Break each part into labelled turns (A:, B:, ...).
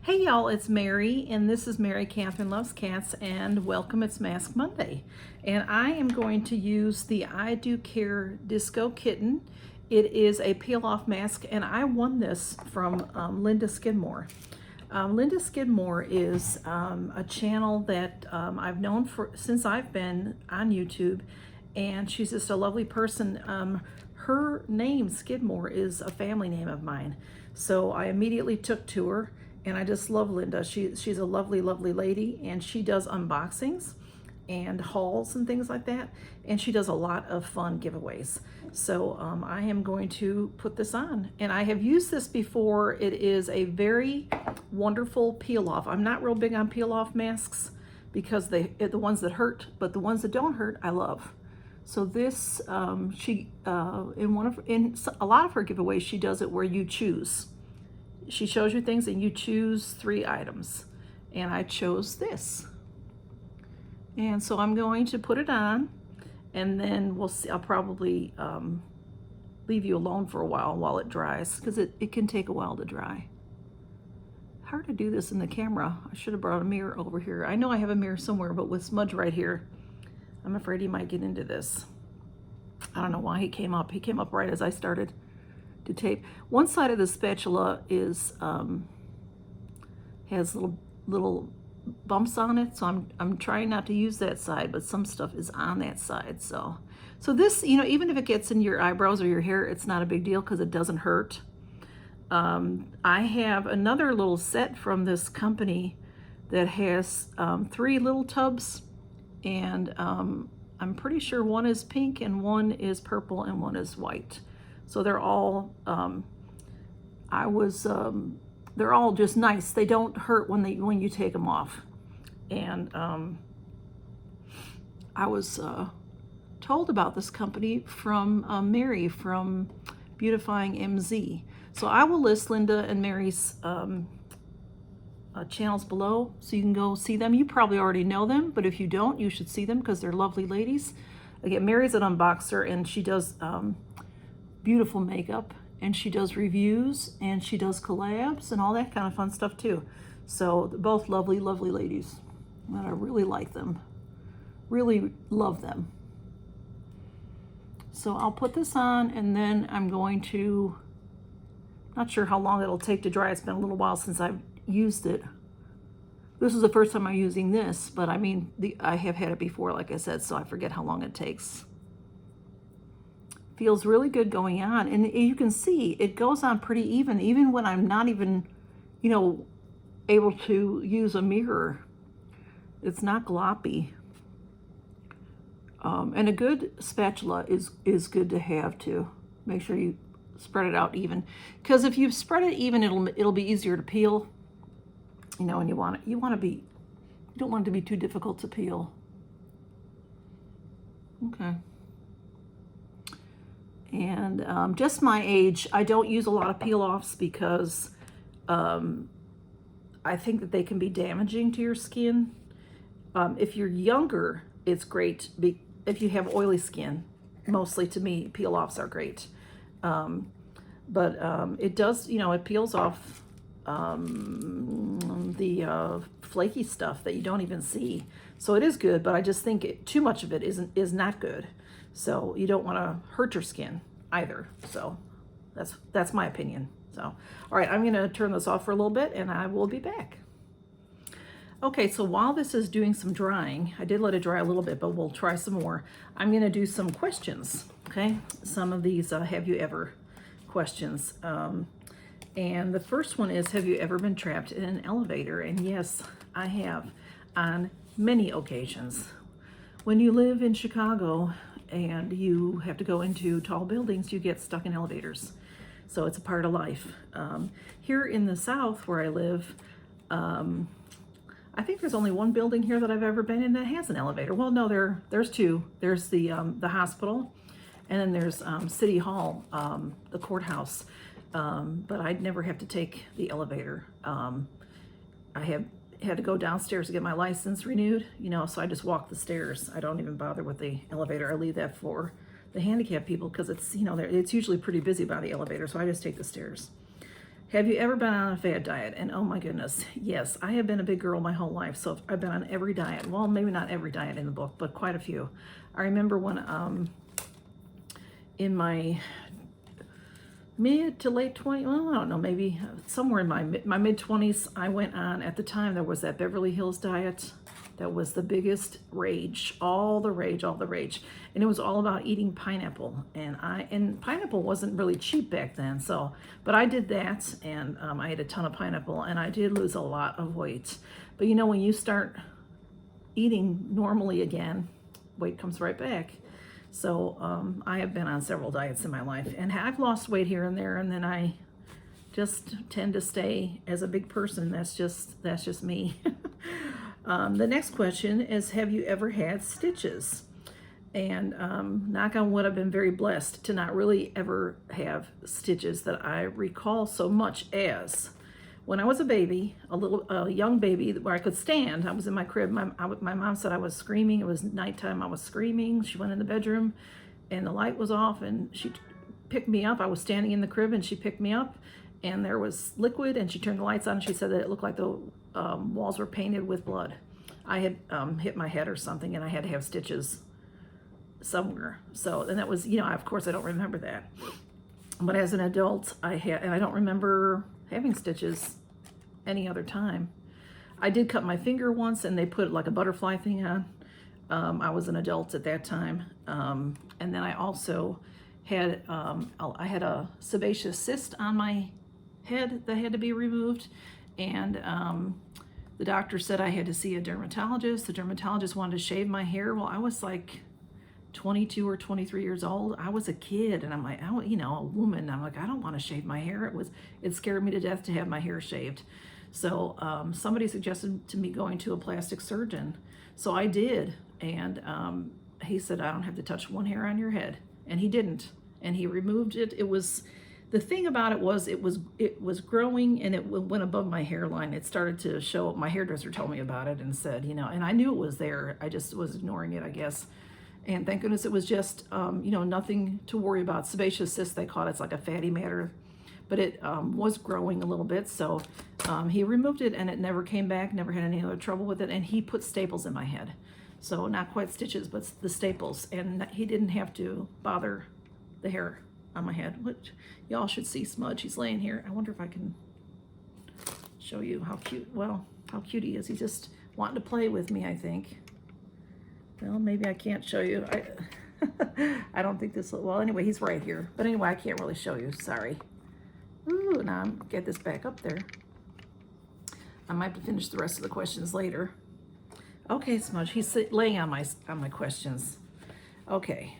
A: Hey y'all, it's Mary, and this is Mary Catherine Loves Cats, and welcome. It's Mask Monday. And I am going to use the I Do Care Disco Kitten. It is a peel-off mask, and I won this from Linda Skidmore. Linda Skidmore is a channel that I've known since I've been on YouTube, and she's just a lovely person. Her name, Skidmore, is a family name of mine. So I immediately took to her, and I just love Linda. She's a lovely, lovely lady, and she does unboxings and hauls and things like that, and she does a lot of fun giveaways. So I am going to put this on, and I have used this before. It is a very wonderful peel off. I'm not real big on peel off masks because the ones that hurt, but the ones that don't hurt I love. So this in a lot of her giveaways, she does it where you choose. She shows you things and you choose 3 items, and I chose this. And so I'm going to put it on, and then we'll see. I'll probably leave you alone for a while it dries, because it can take a while to dry. Hard to do this in the camera. I should have brought a mirror over here. I know I have a mirror somewhere, but with Smudge right here, I'm afraid he might get into this. I don't know why he came up. He came up right as I started to tape. One side of the spatula is has little bumps on it, so I'm trying not to use that side, but some stuff is on that side. So this, even if it gets in your eyebrows or your hair, it's not a big deal because it doesn't hurt. I have another little set from this company that has 3 little tubs, and I'm pretty sure one is pink and one is purple and one is white. So they're all they're all just nice. They don't hurt when you take them off. And I was told about this company from Mary from Beautifying Em Zee. So I will list Linda and Mary's channels below so you can go see them. You probably already know them, but if you don't, you should see them because they're lovely ladies. Again, Mary's an unboxer, and she does beautiful makeup, and she does reviews, and she does collabs and all that kind of fun stuff too. So they're both lovely, lovely ladies, and I really like them, really love them. So I'll put this on, and then I'm going to, not sure how long it'll take to dry. It's been a little while since I've used it. This is the first time I'm using this, but I mean, I have had it before, like I said, so I forget how long it takes. Feels really good going on, and you can see it goes on pretty even when I'm not even, able to use a mirror. It's not gloppy. And a good spatula is good to have too. Make sure you spread it out even, because if you spread it even, it'll be easier to peel. And you don't want it to be too difficult to peel. Okay. And just my age, I don't use a lot of peel-offs because I think that they can be damaging to your skin. If you're younger, it's great. If you have oily skin, mostly to me, peel-offs are great. But it does, it peels off the flaky stuff that you don't even see. So it is good, but I just think too much of it is not good. So you don't want to hurt your skin either. So that's my opinion. So, all right, I'm going to turn this off for a little bit, and I will be back. Okay, so while this is doing some drying, I did let it dry a little bit, but we'll try some more. I'm going to do some questions, okay? Some of these have you ever questions. And the first one is, have you ever been trapped in an elevator? And yes, I have, on many occasions. When you live in Chicago and you have to go into tall buildings, you get stuck in elevators. So it's a part of life. Here in the South where I live, I think there's only one building here that I've ever been in that has an elevator. Well, no, there's 2. There's the hospital, and then there's City Hall, the courthouse. But I'd never have to take the elevator. I have had to go downstairs to get my license renewed, so I just walk the stairs. I don't even bother with the elevator. I leave that for the handicapped people because it's, it's usually pretty busy by the elevator, so I just take the stairs. Have you ever been on a fad diet? And oh my goodness, yes, I have been a big girl my whole life, so I've been on every diet. Well, maybe not every diet in the book, but quite a few. I remember when in my mid to late 20s, well, I don't know, maybe somewhere in my mid 20s, I went on, at the time there was that Beverly Hills diet. That was the biggest rage, all the rage. And it was all about eating pineapple. And pineapple wasn't really cheap back then, so, but I did that, and I ate a ton of pineapple, and I did lose a lot of weight. But you know, when you start eating normally again, weight comes right back. So I have been on several diets in my life, and I've lost weight here and there, and then I just tend to stay as a big person. That's just me. The next question is, have you ever had stitches? And knock on wood, I've been very blessed to not really ever have stitches that I recall so much as when I was a baby, a young baby where I could stand. I was in my crib. My mom said I was screaming. It was nighttime. I was screaming. She went in the bedroom and the light was off, and she picked me up. I was standing in the crib and she picked me up, and there was liquid, and she turned the lights on, and she said that it looked like the walls were painted with blood. I had hit my head or something, and I had to have stitches somewhere. So, and that was, you know, of course I don't remember that. But as an adult, and I don't remember having stitches any other time. I did cut my finger once, and they put like a butterfly thing on. I was an adult at that time. And then I also had, I had a sebaceous cyst on my head that had to be removed. And the doctor said I had to see a dermatologist. The dermatologist wanted to shave my hair. Well, I was like 22 or 23 years old. I was a kid, and I'm like, you know, a woman. I'm like, I don't want to shave my hair. It scared me to death to have my hair shaved. So somebody suggested to me going to a plastic surgeon. So I did, and he said, I don't have to touch one hair on your head, and he didn't, and he removed it. It was, the thing about it was growing, and it went above my hairline. It started to show. My hairdresser told me about it and said, you know, and I knew it was there. I just was ignoring it, I guess. And thank goodness it was just, you know, nothing to worry about. Sebaceous cyst, they call it. It's like a fatty matter. But it was growing a little bit. So he removed it, and it never came back, never had any other trouble with it. And he put staples in my head. So not quite stitches, but the staples. And he didn't have to bother the hair on my head, which y'all should see Smudge. He's laying here. I wonder if I can show you how cute, well, how cute he is. He's just wanting to play with me, I think. Well, maybe I can't show you. I don't think this will, well, anyway, he's right here. But anyway, I can't really show you, sorry. Ooh, now I'm get this back up there. I might have to finish the rest of the questions later. Okay, Smudge, he's laying on my questions. Okay,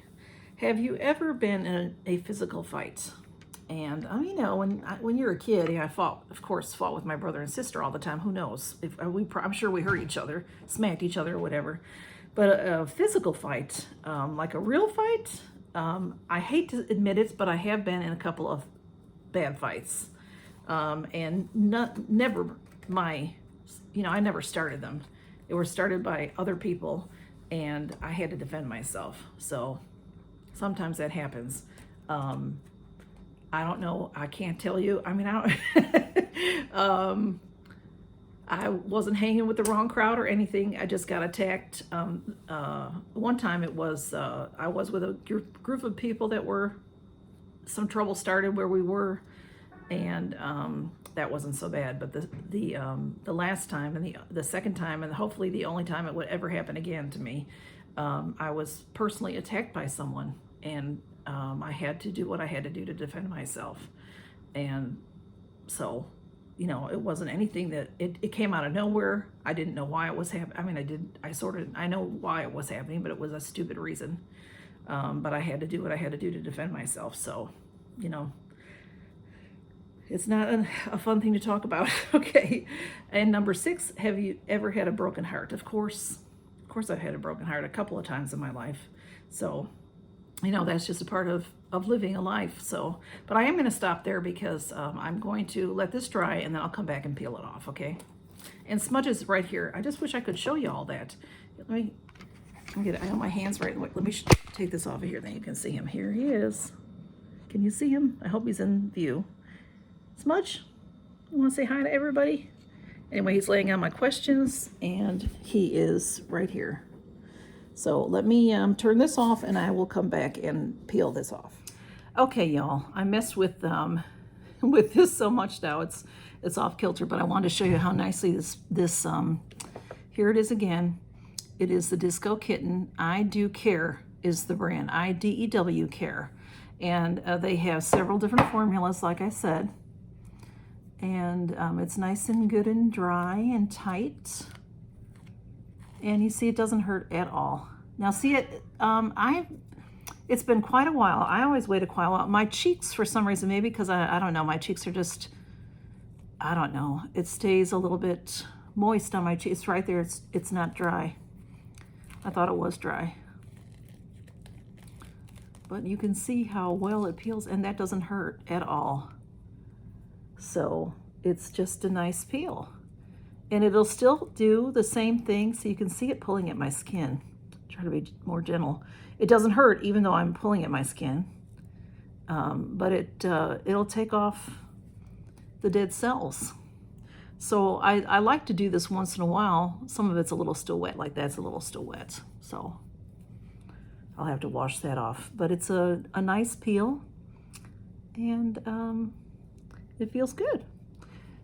A: have you ever been in a physical fight? And you know, when you're a kid, yeah, I fought with my brother and sister all the time. Who knows? I'm sure we hurt each other, smacked each other, or whatever. But a physical fight, like a real fight, I hate to admit it, but I have been in a couple of bad fights, and never you know, I never started them. They were started by other people, and I had to defend myself. So sometimes that happens. I don't know. I can't tell you. I mean, I don't. I wasn't hanging with the wrong crowd or anything. I just got attacked. One time it was, I was with a group of people that were, some trouble started where we were, and that wasn't so bad. But the last time, and the second time, and hopefully the only time it would ever happen again to me, I was personally attacked by someone, and I had to do what I had to do to defend myself. And so, you know, it wasn't anything that, it came out of nowhere. I didn't know why it was happening. I mean, I know why it was happening, but it was a stupid reason. But I had to do what I had to do to defend myself. So, you know, it's not a fun thing to talk about. Okay. And number 6, have you ever had a broken heart? Of course I've had a broken heart a couple of times in my life. So, you know, that's just a part of living a life. So, but I am going to stop there because I'm going to let this dry, and then I'll come back and peel it off, okay? And Smudge is right here. I just wish I could show you all that. Let me get it. I have my hands right. Let me take this off of here, then you can see him. Here he is. Can you see him? I hope he's in view. Smudge, You want to say hi to everybody? Anyway, he's laying out my questions, and he is right here. So let me turn this off, and I will come back and peel this off. Okay, y'all, I messed with with this so much now it's off kilter, but I wanted to show you how nicely this here it is again. It is the Disco Kitten. I Do Care is the brand, IDEW Care, and they have several different formulas, like I said. And it's nice and good and dry and tight. And you see it doesn't hurt at all. Now see it, it's been quite a while. I always wait quite a while. My cheeks, for some reason, maybe because I don't know, my cheeks are just, I don't know. It stays a little bit moist on my cheeks. It's right there, it's not dry. I thought it was dry. But you can see how well it peels, and that doesn't hurt at all. So it's just a nice peel. And it'll still do the same thing, so you can see it pulling at my skin. Try to be more gentle. It doesn't hurt even though I'm pulling at my skin. But it'll take off the dead cells. So I like to do this once in a while. Some of it's a little still wet, like that's a little still wet. So I'll have to wash that off. But it's a nice peel, and it feels good.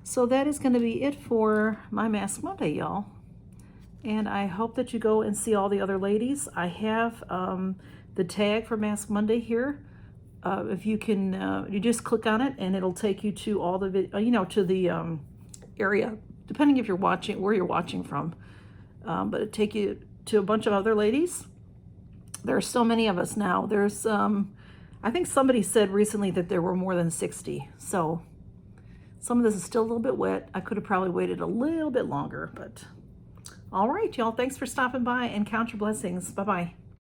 A: So that is going to be it for my Mask Monday, y'all. And I hope that you go and see all the other ladies. I have the tag for Mask Monday here. If you can, you just click on it, and it'll take you to all the, to the area, depending if you're watching, where you're watching from. But it'll take you to a bunch of other ladies. There are so many of us now. There's, I think somebody said recently that there were more than 60. So some of this is still a little bit wet. I could have probably waited a little bit longer, but all right, y'all. Thanks for stopping by, and count your blessings. Bye-bye.